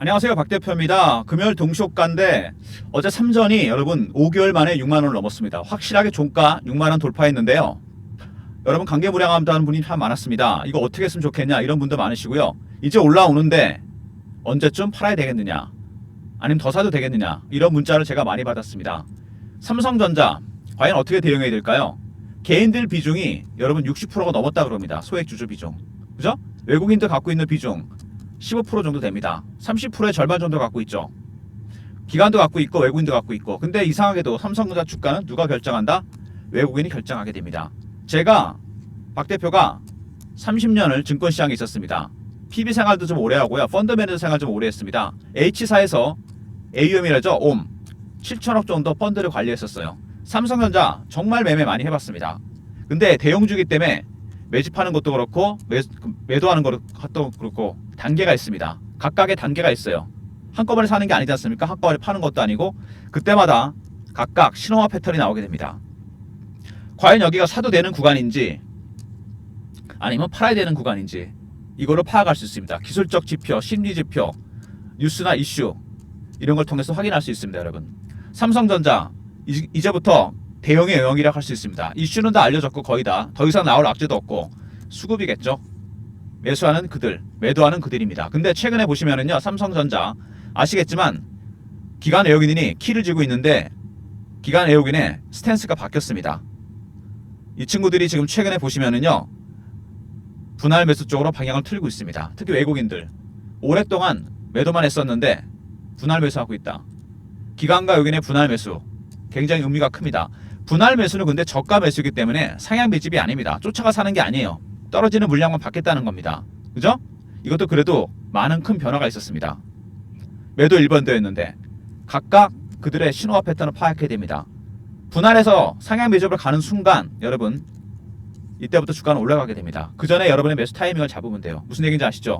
안녕하세요, 박 대표입니다. 금요일 동시호가인데 어제 삼전이 여러분 5개월 만에 6만 원을 넘었습니다. 확실하게 종가 6만 원 돌파했는데요. 여러분 관계불량하다는 분이 참 많았습니다. 이거 어떻게 했으면 좋겠냐 이런 분도 많으시고요. 이제 올라오는데 언제쯤 팔아야 되겠느냐, 아니면 더 사도 되겠느냐, 이런 문자를 제가 많이 받았습니다. 삼성전자 과연 어떻게 대응해야 될까요? 개인들 비중이 여러분 60%가 넘었다 그럽니다. 소액주주 비중, 그죠? 외국인들 갖고 있는 비중 15% 정도 됩니다. 30%의 절반 정도 갖고 있죠. 기관도 갖고 있고 외국인도 갖고 있고. 근데 이상하게도 삼성전자 주가는 누가 결정한다? 외국인이 결정하게 됩니다. 제가 박 대표가 30년을 증권시장에 있었습니다. PB 생활도 좀 오래 하고요. 펀드 매니저 생활 좀 오래 했습니다. H사에서 AUM이라죠. 옴 7천억 정도 펀드를 관리했었어요. 삼성전자 정말 매매 많이 해봤습니다. 근데 대형주기 때문에 매집하는 것도 그렇고 매도하는 것도 그렇고 단계가 있습니다. 각각의 단계가 있어요. 한꺼번에 사는 게 아니지 않습니까? 한꺼번에 파는 것도 아니고 그때마다 각각 신호와 패턴이 나오게 됩니다. 과연 여기가 사도 되는 구간인지 아니면 팔아야 되는 구간인지 이거를 파악할 수 있습니다. 기술적 지표, 심리 지표, 뉴스나 이슈 이런 걸 통해서 확인할 수 있습니다. 여러분, 삼성전자 이제부터 대형의 영역이라고 할 수 있습니다. 이슈는 다 알려졌고 거의 다 더 이상 나올 악재도 없고 수급이겠죠. 매수하는 그들, 매도하는 그들입니다. 근데 최근에 보시면은요, 삼성전자 아시겠지만 기관 외국인이 키를 쥐고 있는데 기관 외국인의 스탠스가 바뀌었습니다. 이 친구들이 지금 최근에 보시면은요, 분할 매수 쪽으로 방향을 틀고 있습니다. 특히 외국인들 오랫동안 매도만 했었는데 분할 매수하고 있다. 기관과 외국인의 분할 매수 굉장히 의미가 큽니다. 분할 매수는 근데 저가 매수이기 때문에 상향 매집이 아닙니다. 쫓아가 사는 게 아니에요. 떨어지는 물량만 받겠다는 겁니다. 그죠? 이것도 그래도 많은 큰 변화가 있었습니다. 매도 1번도였는데 각각 그들의 신호와 패턴을 파악해야 됩니다. 분할해서 상향 매집을 가는 순간 여러분 이때부터 주가는 올라가게 됩니다. 그 전에 여러분의 매수 타이밍을 잡으면 돼요. 무슨 얘기인지 아시죠?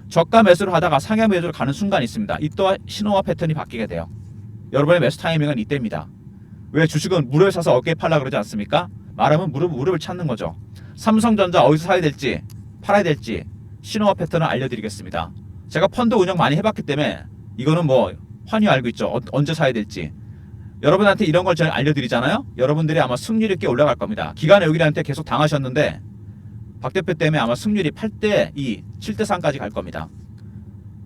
저가 매수를 하다가 상향 매집을 가는 순간이 있습니다. 이 또한 신호와 패턴이 바뀌게 돼요. 여러분의 매수 타이밍은 이때입니다. 왜 주식은 무릎에 사서 어깨에 팔라 그러지 않습니까? 말하면 무릎을 찾는 거죠. 삼성전자 어디서 사야 될지 팔아야 될지 신호와 패턴을 알려드리겠습니다. 제가 펀드 운영 많이 해봤기 때문에 이거는 뭐 환히 알고 있죠. 언제 사야 될지. 여러분한테 이런 걸 제가 알려드리잖아요. 여러분들이 아마 승률이 꽤 올라갈 겁니다. 기관 외국인한테 계속 당하셨는데 박 대표 때문에 아마 승률이 8대2, 7대3까지 갈 겁니다.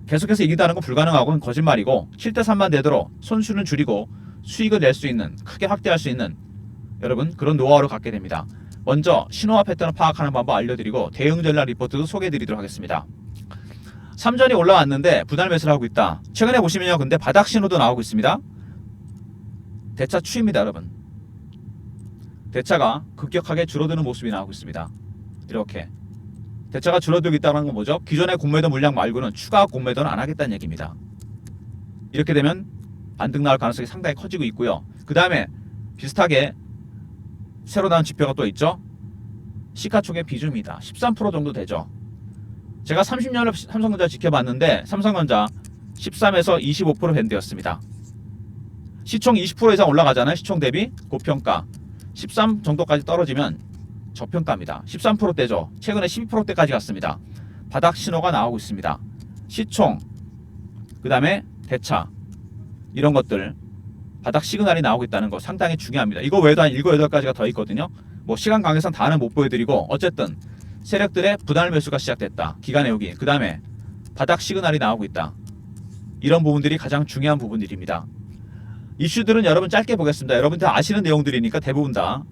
계속해서 이긴다는 건 불가능하고 거짓말이고 7대3만 되도록 손실은 줄이고 수익을 낼 수 있는, 크게 확대할 수 있는 여러분 그런 노하우를 갖게 됩니다. 먼저 신호와 패턴을 파악하는 방법 알려드리고 대응 전략 리포트도 소개해드리도록 하겠습니다. 삼전이 올라왔는데 분할 매수를 하고 있다. 최근에 보시면요, 근데 바닥 신호도 나오고 있습니다. 대차 추입니다. 여러분, 대차가 급격하게 줄어드는 모습이 나오고 있습니다. 이렇게 대차가 줄어들고 있다는 건 뭐죠? 기존의 공매도 물량 말고는 추가 공매도는 안 하겠다는 얘기입니다. 이렇게 되면 반등 나올 가능성이 상당히 커지고 있고요. 그 다음에 비슷하게 새로 나온 지표가 또 있죠. 시가총액 비중입니다. 13% 정도 되죠. 제가 30년을 삼성전자 지켜봤는데 삼성전자 13에서 25% 밴드였습니다. 시총 20% 이상 올라가잖아요. 시총 대비 고평가. 13 정도까지 떨어지면 저평가입니다. 13%대죠. 최근에 12%대까지 갔습니다. 바닥 신호가 나오고 있습니다. 시총, 그 다음에 대차 이런 것들 바닥 시그널이 나오고 있다는 거 상당히 중요합니다. 이거 외에도 한 7, 8가지가 더 있거든요. 뭐 시간 관계상 다는 못 보여드리고 어쨌든 세력들의 분할 매수가 시작됐다. 기관 외국인. 그 다음에 바닥 시그널이 나오고 있다. 이런 부분들이 가장 중요한 부분들입니다. 이슈들은 여러분 짧게 보겠습니다. 여러분 다 아시는 내용들이니까 대부분 다.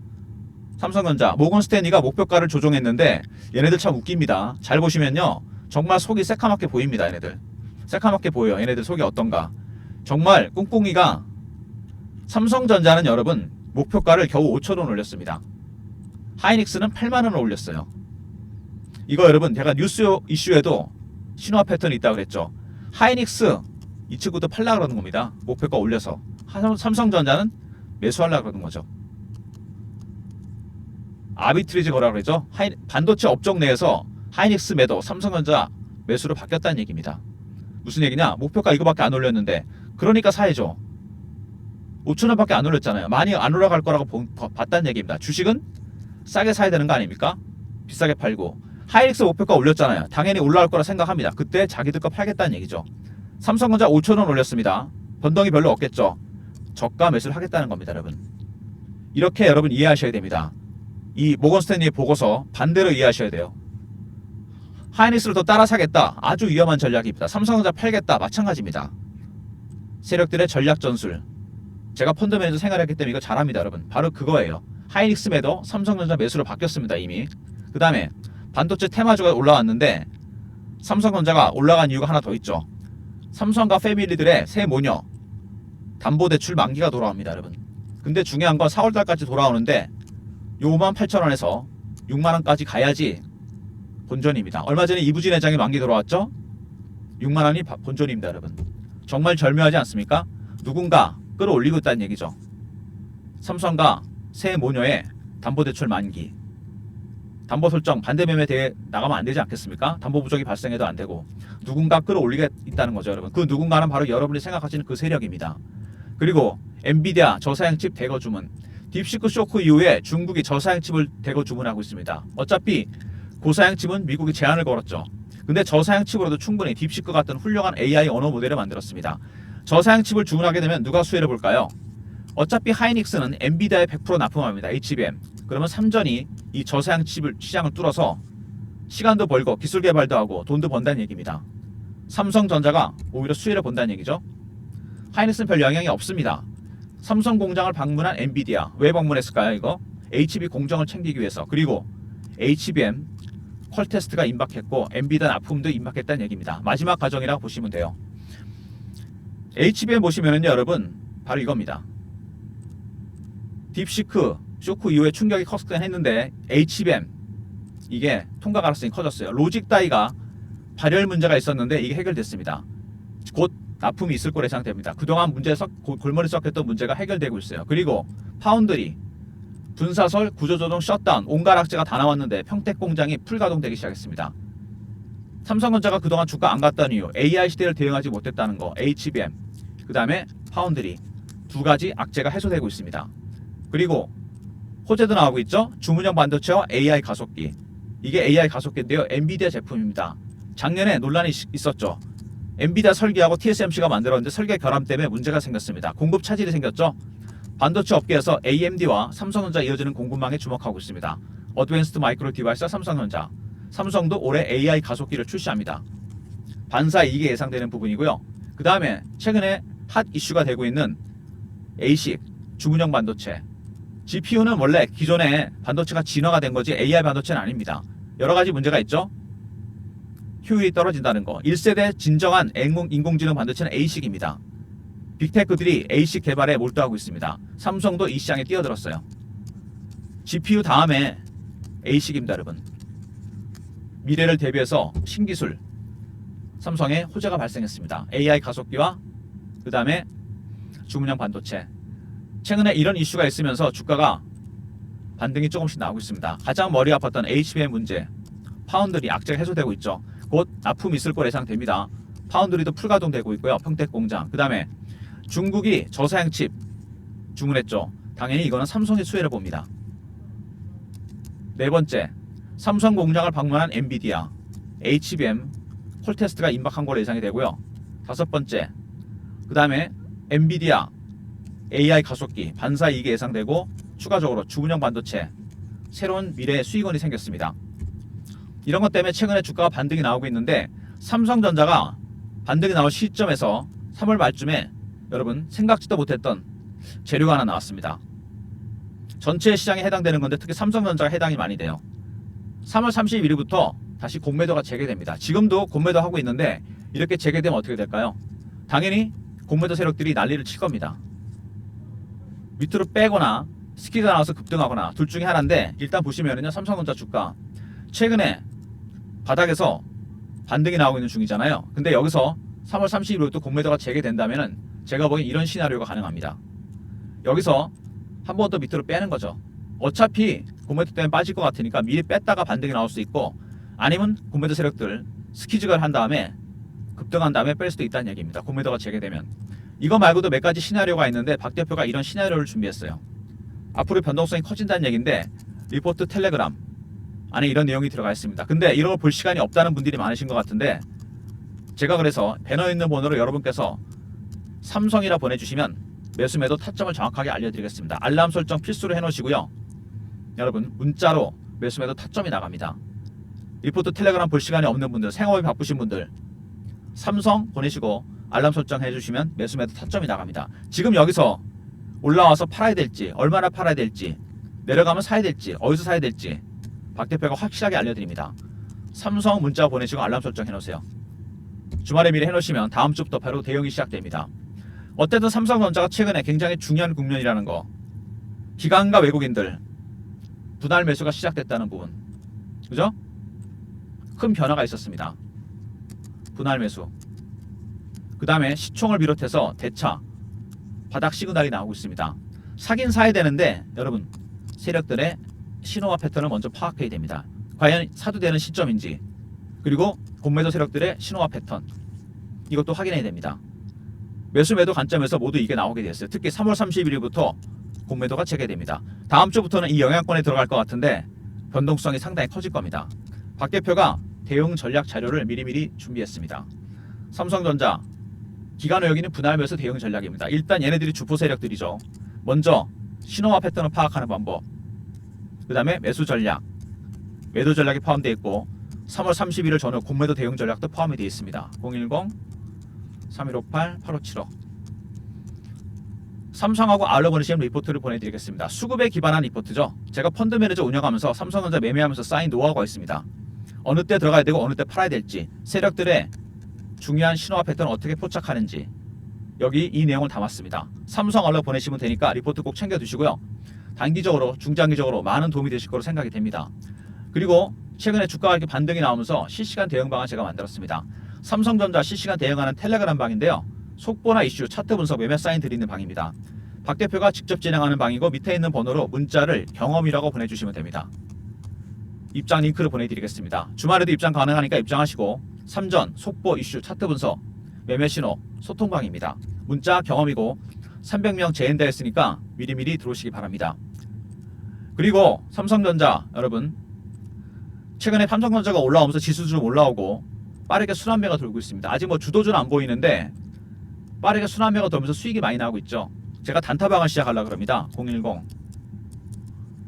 삼성전자, 모건 스탠리가 목표가를 조정했는데 얘네들 참 웃깁니다. 잘 보시면요, 정말 속이 새카맣게 보입니다. 얘네들 새카맣게 보여요. 얘네들 속이 어떤가. 정말 꿍꿍이가 삼성전자는 여러분 목표가를 겨우 5천원 올렸습니다. 하이닉스는 8만원을 올렸어요. 이거 여러분 제가 뉴스 이슈에도 신호와 패턴이 있다고 그랬죠. 하이닉스 이 친구도 팔라 그러는 겁니다. 목표가 올려서. 삼성전자는 매수하려고 그러는 거죠. 아비트리지 거라고 그러죠. 반도체 업종 내에서 하이닉스 매도, 삼성전자 매수로 바뀌었다는 얘기입니다. 무슨 얘기냐? 목표가 이거밖에 안 올렸는데 그러니까 사야죠. 5천원밖에 안 올렸잖아요. 많이 안 올라갈 거라고 봤다는 얘기입니다. 주식은 싸게 사야 되는 거 아닙니까? 비싸게 팔고. 하이닉스 목표가 올렸잖아요. 당연히 올라갈 거라 생각합니다. 그때 자기들 거 팔겠다는 얘기죠. 삼성전자 5,000원 올렸습니다. 변동이 별로 없겠죠. 저가 매수를 하겠다는 겁니다, 여러분. 이렇게 여러분 이해하셔야 됩니다. 이 모건 스탠리의 보고서 반대로 이해하셔야 돼요. 하이닉스를 더 따라 사겠다. 아주 위험한 전략입니다. 삼성전자 팔겠다. 마찬가지입니다. 세력들의 전략 전술. 제가 펀드 매니저 생활했기 때문에 이거 잘합니다, 여러분. 바로 그거예요. 하이닉스 매도, 삼성전자 매수로 바뀌었습니다, 이미. 그 다음에 반도체 테마주가 올라왔는데 삼성전자가 올라간 이유가 하나 더 있죠. 삼성과 패밀리들의 새 모녀 담보대출 만기가 돌아옵니다, 여러분. 근데 중요한 건 4월달까지 돌아오는데 58,000원에서 6만원까지 가야지 본전입니다. 얼마 전에 이부진 회장의 만기 돌아왔죠? 6만원이 본전입니다, 여러분. 정말 절묘하지 않습니까? 누군가 끌어올리고 있다는 얘기죠. 삼성과 새 모녀의 담보대출 만기, 담보 설정 반대 매매 대회 나가면 안 되지 않겠습니까? 담보 부족이 발생해도 안 되고 누군가 끌어올리게 있다는 거죠, 여러분. 그 누군가는 바로 여러분이 생각하시는 그 세력입니다. 그리고 엔비디아 저사양칩 대거 주문, 딥시크 쇼크 이후에 중국이 저사양칩을 대거 주문하고 있습니다. 어차피 고사양칩은 미국이 제한을 걸었죠. 근데 저사양칩으로도 충분히 딥시크 같은 훌륭한 AI 언어 모델을 만들었습니다. 저사양칩을 주문하게 되면 누가 수혜를 볼까요? 어차피 하이닉스는 엔비디아에 100% 납품합니다. HBM. 그러면 삼전이 이 저사양칩을 시장을 뚫어서 시간도 벌고 기술 개발도 하고 돈도 번다는 얘기입니다. 삼성전자가 오히려 수혜를 본다는 얘기죠. 하이닉스는 별 영향이 없습니다. 삼성 공장을 방문한 엔비디아. 왜 방문했을까요, 이거? HB 공정을 챙기기 위해서. 그리고 HBM 퀄 테스트가 임박했고 엔비디아 납품도 임박했다는 얘기입니다. 마지막 과정이라고 보시면 돼요. HBM 보시면은요, 여러분, 바로 이겁니다. 딥시크 쇼크 이후에 충격이 컸긴 했는데 HBM 이게 통과 가능성이 커졌어요. 로직 다이가 발열 문제가 있었는데 이게 해결됐습니다. 곧 납품이 있을 거로 예상됩니다. 그동안 골머리 썩혔던 문제가 해결되고 있어요. 그리고 파운드리, 분사설, 구조조정, 셧다운, 온갖 악재가 다 나왔는데 평택 공장이 풀가동되기 시작했습니다. 삼성전자가 그동안 주가 안 갔다는 이유, AI 시대를 대응하지 못했다는 거, HBM, 그 다음에 파운드리, 두 가지 악재가 해소되고 있습니다. 그리고 호재도 나오고 있죠. 주문형 반도체와 AI 가속기. 이게 AI 가속기인데요, 엔비디아 제품입니다. 작년에 논란이 있었죠. 엔비디아 설계하고 TSMC가 만들었는데 설계 결함 때문에 문제가 생겼습니다. 공급 차질이 생겼죠. 반도체 업계에서 AMD와 삼성전자 이어지는 공급망에 주목하고 있습니다. 어드밴스드 마이크로 디바이스와 삼성전자. 삼성도 올해 AI 가속기를 출시합니다. 반사 이익이 예상되는 부분이고요. 그 다음에 최근에 핫 이슈가 되고 있는 ASIC, 주문형 반도체. GPU는 원래 기존에 반도체가 진화가 된 거지 AI 반도체는 아닙니다. 여러 가지 문제가 있죠. 효율이 떨어진다는 거. 1세대 진정한 인공지능 반도체는 ASIC입니다. 빅테크들이 ASIC 개발에 몰두하고 있습니다. 삼성도 이 시장에 뛰어들었어요. GPU 다음에 ASIC입니다, 여러분. 미래를 대비해서 신기술 삼성에 호재가 발생했습니다. AI 가속기와 그 다음에 주문형 반도체. 최근에 이런 이슈가 있으면서 주가가 반등이 조금씩 나오고 있습니다. 가장 머리 아팠던 HBM 문제, 파운드리 악재가 해소되고 있죠. 곧 납품이 있을 거로 예상됩니다. 파운드리도 풀가동되고 있고요. 평택 공장. 그 다음에 중국이 저사양칩 주문했죠. 당연히 이거는 삼성의 수혜를 봅니다. 네 번째, 삼성 공장을 방문한 엔비디아, HBM 콜 테스트가 임박한 걸로 예상이 되고요. 다섯 번째, 그 다음에 엔비디아 AI 가속기 반사 이익이 예상되고 추가적으로 주문형 반도체 새로운 미래의 수익원이 생겼습니다. 이런 것 때문에 최근에 주가가 반등이 나오고 있는데 삼성전자가 반등이 나올 시점에서 3월 말쯤에 여러분 생각지도 못했던 재료가 하나 나왔습니다. 전체 시장에 해당되는 건데 특히 삼성전자가 해당이 많이 돼요. 3월 31일부터 다시 공매도가 재개됩니다. 지금도 공매도 하고 있는데 이렇게 재개되면 어떻게 될까요? 당연히 공매도 세력들이 난리를 칠 겁니다. 밑으로 빼거나 스키가 나와서 급등하거나 둘 중에 하나인데 일단 보시면은요, 삼성전자 주가 최근에 바닥에서 반등이 나오고 있는 중이잖아요. 근데 여기서 3월 30일부터 공매도가 재개된다면은 제가 보기엔 이런 시나리오가 가능합니다. 여기서 한 번 더 밑으로 빼는 거죠. 어차피 공매도 때문에 빠질 것 같으니까 미리 뺐다가 반등이 나올 수 있고, 아니면 공매도 세력들 스키즈걸 한 다음에 급등한 다음에 뺄 수도 있다는 얘기입니다. 공매도가 재개되면. 이거 말고도 몇 가지 시나리오가 있는데 박 대표가 이런 시나리오를 준비했어요. 앞으로 변동성이 커진다는 얘기인데 리포트 텔레그램 안에 이런 내용이 들어가 있습니다. 근데 이런 걸 볼 시간이 없다는 분들이 많으신 것 같은데 제가 그래서 배너 있는 번호로 여러분께서 삼성이라 보내주시면 매수 매도 타점을 정확하게 알려드리겠습니다. 알람 설정 필수로 해놓으시고요. 여러분 문자로 매수 매도 타점이 나갑니다. 리포트 텔레그램 볼 시간이 없는 분들, 생업이 바쁘신 분들 삼성 보내시고 알람 설정 해주시면 매수 매도 타점이 나갑니다. 지금 여기서 올라와서 팔아야 될지, 얼마나 팔아야 될지, 내려가면 사야 될지, 어디서 사야 될지 박 대표가 확실하게 알려드립니다. 삼성 문자 보내시고 알람 설정 해놓으세요. 주말에 미리 해놓으시면 다음 주부터 바로 대응이 시작됩니다. 어쨌든 삼성전자가 최근에 굉장히 중요한 국면이라는 거, 기관과 외국인들 분할 매수가 시작됐다는 부분, 그죠? 큰 변화가 있었습니다. 분할 매수, 그 다음에 시총을 비롯해서 대차 바닥 시그널이 나오고 있습니다. 사긴 사야 되는데 여러분 세력들의 신호와 패턴을 먼저 파악해야 됩니다. 과연 사도 되는 시점인지, 그리고 공매도 세력들의 신호와 패턴, 이것도 확인해야 됩니다. 매수 매도 관점에서 모두 이게 나오게 됐어요. 특히 3월 31일부터 공매도가 재개됩니다. 다음 주부터는 이 영향권에 들어갈 것 같은데 변동성이 상당히 커질 겁니다. 박 대표가 대응 전략 자료를 미리미리 준비했습니다. 삼성전자 기관 외국인은 분할 매수 대응 전략입니다. 일단 얘네들이 주포 세력들이죠. 먼저 신호와 패턴을 파악하는 방법, 그 다음에 매수 전략, 매도 전략이 포함되어 있고 3월 31일 전후 공매도 대응 전략도 포함이 되어 있습니다. 010-3158-8575 삼성하고 알로 보내시면 리포트를 보내드리겠습니다. 수급에 기반한 리포트죠. 제가 펀드 매니저 운영하면서 삼성전자 매매하면서 쌓인 노하우가 있습니다. 어느 때 들어가야 되고 어느 때 팔아야 될지, 세력들의 중요한 신호와 패턴을 어떻게 포착하는지, 여기 이 내용을 담았습니다. 삼성 알로 보내시면 되니까 리포트 꼭 챙겨두시고요. 단기적으로 중장기적으로 많은 도움이 되실 거로 생각이 됩니다. 그리고 최근에 주가가 이렇게 반등이 나오면서 실시간 대응 방안 제가 만들었습니다. 삼성전자 실시간 대응하는 텔레그램 방인데요. 속보나 이슈, 차트 분석, 매매 사인 드리는 방입니다. 박 대표가 직접 진행하는 방이고 밑에 있는 번호로 문자를 경험이라고 보내주시면 됩니다. 입장 링크를 보내드리겠습니다. 주말에도 입장 가능하니까 입장하시고, 삼전, 속보, 이슈, 차트 분석, 매매 신호, 소통방입니다. 문자 경험이고 300명 제한되어 있으니까 미리미리 들어오시기 바랍니다. 그리고 삼성전자 여러분, 최근에 삼성전자가 올라오면서 지수 좀 올라오고 빠르게 순환매가 돌고 있습니다. 아직 뭐 주도주는 안 보이는데 빠르게 순환매가 돌면서 수익이 많이 나오고 있죠. 제가 단타방을 시작하려고 합니다.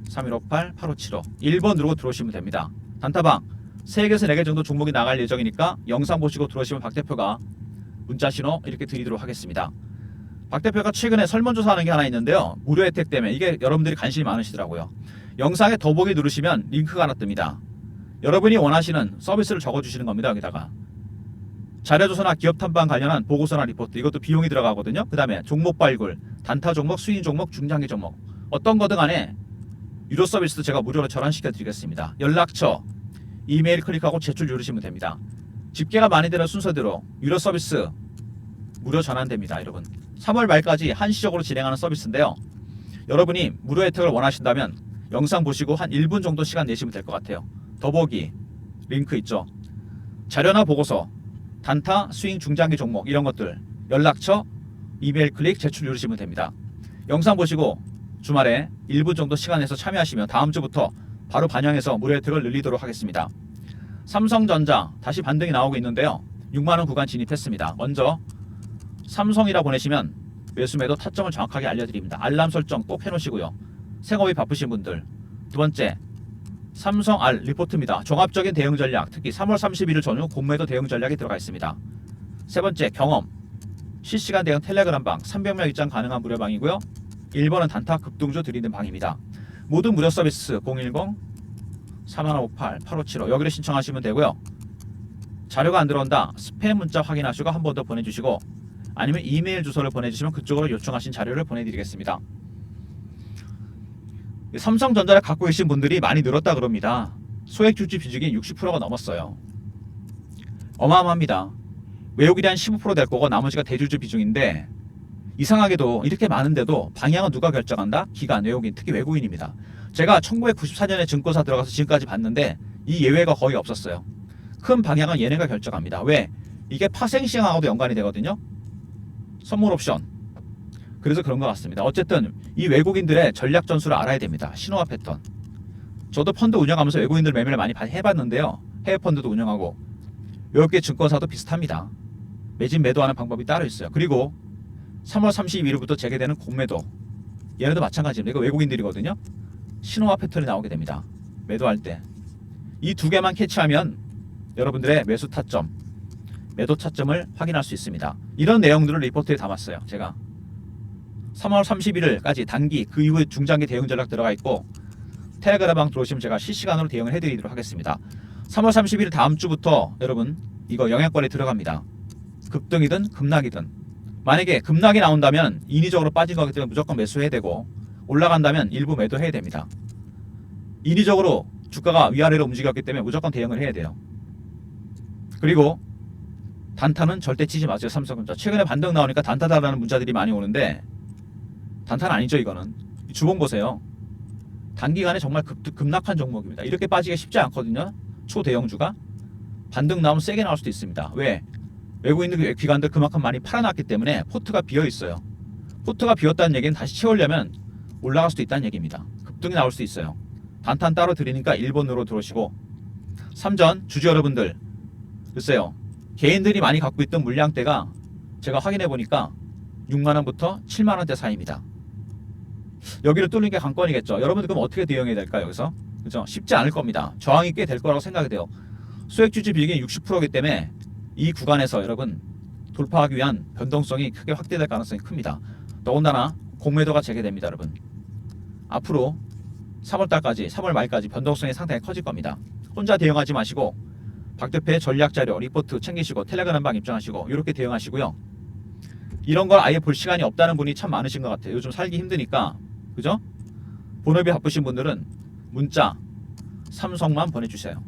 010-3158-8575 1번 누르고 들어오시면 됩니다. 단타방 3개에서 4개 정도 종목이 나갈 예정이니까 영상 보시고 들어오시면 박 대표가 문자 신호 이렇게 드리도록 하겠습니다. 박 대표가 최근에 설문조사하는 게 하나 있는데요. 무료 혜택 때문에 이게 여러분들이 관심이 많으시더라고요. 영상에 더보기 누르시면 링크가 하나 뜹니다. 여러분이 원하시는 서비스를 적어주시는 겁니다. 여기다가 자료조사나 기업 탐방 관련한 보고서나 리포트, 이것도 비용이 들어가거든요. 그 다음에 종목 발굴, 단타 종목, 수익 종목, 중장기 종목, 어떤 거든 간에 유료 서비스도 제가 무료로 전환시켜 드리겠습니다. 연락처, 이메일 클릭하고 제출 누르시면 됩니다. 집계가 많이 되는 순서대로 유료 서비스 무료 전환됩니다. 여러분 3월 말까지 한시적으로 진행하는 서비스인데요. 여러분이 무료 혜택을 원하신다면 영상 보시고 한 1분 정도 시간 내시면 될 것 같아요. 더보기 링크 있죠. 자료나 보고서, 단타, 스윙, 중장기 종목 이런 것들, 연락처, 이메일 클릭, 제출 누르시면 됩니다. 영상 보시고 주말에 1분 정도 시간 내서 참여하시면 다음 주부터 바로 반영해서 무료 혜택을 늘리도록 하겠습니다. 삼성전자 다시 반등이 나오고 있는데요. 6만원 구간 진입했습니다. 먼저 삼성이라 보내시면 매수 매도 타점을 정확하게 알려드립니다. 알람 설정 꼭 해놓으시고요. 생업이 바쁘신 분들. 두 번째, 삼성 알 리포트입니다. 종합적인 대응 전략, 특히 3월 31일 전후 공매도 대응 전략이 들어가 있습니다. 세 번째, 경험 실시간 대응 텔레그램 방 300명 입장 가능한 무료 방이고요. 1번은 단타 급등주 드리는 방입니다. 모든 무료 서비스 010-3158-8575 여기를 신청하시면 되고요. 자료가 안 들어온다, 스팸 문자 확인하시고 한 번 더 보내주시고, 아니면 이메일 주소를 보내주시면 그쪽으로 요청하신 자료를 보내드리겠습니다. 삼성전자를 갖고 계신 분들이 많이 늘었다 그럽니다. 소액 주주 비중이 60%가 넘었어요. 어마어마합니다. 외국인이 한 15% 될 거고 나머지가 대주주 비중인데, 이상하게도 이렇게 많은데도 방향은 누가 결정한다? 기관, 외국인, 특히 외국인입니다. 제가 1994년에 증권사 들어가서 지금까지 봤는데 이 예외가 거의 없었어요. 큰 방향은 얘네가 결정합니다. 왜? 이게 파생시장하고도 연관이 되거든요. 선물 옵션. 그래서 그런 것 같습니다. 어쨌든 이 외국인들의 전략 전술을 알아야 됩니다. 신호와 패턴. 저도 펀드 운영하면서 외국인들 매매를 많이 해봤는데요. 해외 펀드도 운영하고 외국계 증권사도 비슷합니다. 매집 매도하는 방법이 따로 있어요. 그리고 3월 31일부터 재개되는 공매도, 얘네도 마찬가지입니다. 이거 외국인들이거든요. 신호와 패턴이 나오게 됩니다. 매도할 때 이 두 개만 캐치하면 여러분들의 매수 타점, 매도 타점을 확인할 수 있습니다. 이런 내용들을 리포트에 담았어요. 제가 3월 31일까지 단기, 그 이후에 중장기 대응 전략 들어가 있고, 텔레그램방 들어오시면 제가 실시간으로 대응을 해드리도록 하겠습니다. 3월 31일 다음 주부터 여러분 이거 영향권에 들어갑니다. 급등이든 급락이든, 만약에 급락이 나온다면 인위적으로 빠진 거기 때문에 무조건 매수해야 되고, 올라간다면 일부 매도해야 됩니다. 인위적으로 주가가 위아래로 움직였기 때문에 무조건 대응을 해야 돼요. 그리고 단타는 절대 치지 마세요. 삼성전자 최근에 반등 나오니까 단타다라는 문자들이 많이 오는데, 단타는 아니죠. 이거는 주봉 보세요. 단기간에 정말 급락한 종목입니다. 이렇게 빠지기 쉽지 않거든요. 초대형주가 반등 나오면 세게 나올 수도 있습니다. 왜? 외국인들 기관들 그만큼 많이 팔아놨기 때문에 포트가 비어 있어요. 포트가 비었다는 얘기는 다시 채우려면 올라갈 수도 있다는 얘기입니다. 급등이 나올 수도 있어요. 단탄 따로 드리니까 1번으로 들어오시고, 삼전 주주 여러분들, 글쎄요, 개인들이 많이 갖고 있던 물량대가 제가 확인해 보니까 6만원부터 7만원대 사이입니다. 여기를 뚫는 게 관건이겠죠. 여러분들 그럼 어떻게 대응해야 될까요? 여기서 그죠? 쉽지 않을 겁니다. 저항이 꽤 될 거라고 생각이 돼요. 수익 주지 비중이 60%이기 때문에 이 구간에서 여러분 돌파하기 위한 변동성이 크게 확대될 가능성이 큽니다. 더군다나 공매도가 재개됩니다. 여러분 앞으로 3월달까지, 3월 말까지 변동성이 상당히 커질 겁니다. 혼자 대응하지 마시고 박 대표의 전략 자료, 리포트 챙기시고 텔레그램방 입장하시고 이렇게 대응하시고요. 이런 걸 아예 볼 시간이 없다는 분이 참 많으신 것 같아요. 요즘 살기 힘드니까, 그죠? 본업이 바쁘신 분들은 문자 삼성만 보내주세요.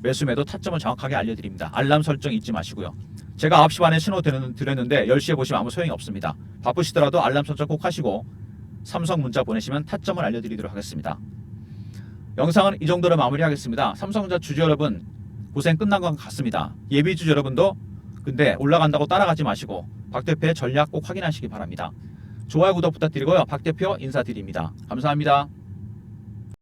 매수 매도 타점을 정확하게 알려드립니다. 알람 설정 잊지 마시고요. 제가 9시 반에 신호 드렸는데 10시에 보시면 아무 소용이 없습니다. 바쁘시더라도 알람 설정 꼭 하시고 삼성 문자 보내시면 타점을 알려드리도록 하겠습니다. 영상은 이 정도로 마무리하겠습니다. 삼성전자 주주 여러분 고생 끝난 것 같습니다. 예비 주주 여러분도 근데 올라간다고 따라가지 마시고 박 대표의 전략 꼭 확인하시기 바랍니다. 좋아요, 구독 부탁드리고요. 박 대표 인사드립니다. 감사합니다.